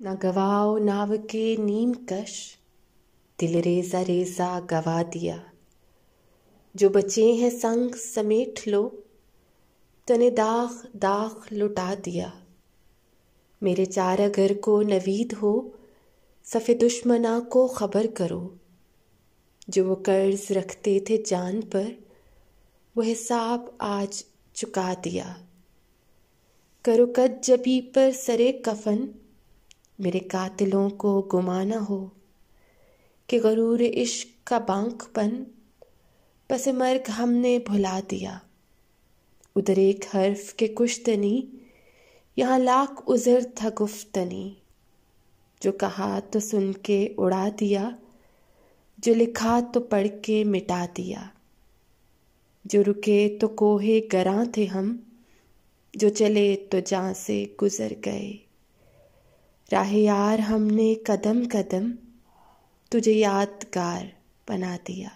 न गवाओ नाव के नीम कश, दिल रेजा रेजा गवा दिया। जो बचे हैं संग समेट लो, तने दाग दाग लुटा दिया। मेरे चार अगर को नवीद हो, सफ़े दुश्मना को खबर करो। जो वो कर्ज रखते थे जान पर, वो हिसाब आज चुका दिया। करो कद जबी पर सरे कफन, मेरे कातिलों को गुमाना हो कि गरूर इश्क का बांकपन पसे मर्ग हमने भुला दिया। उधर एक हर्फ के कुश्तनी, यहाँ लाख उज़र था गुफ्तनी। जो कहा तो सुन के उड़ा दिया, जो लिखा तो पढ़ के मिटा दिया। जो रुके तो कोहे गरां थे हम, जो चले तो जान से गुजर गए। राह यार हमने कदम कदम तुझे यादगार बना दिया।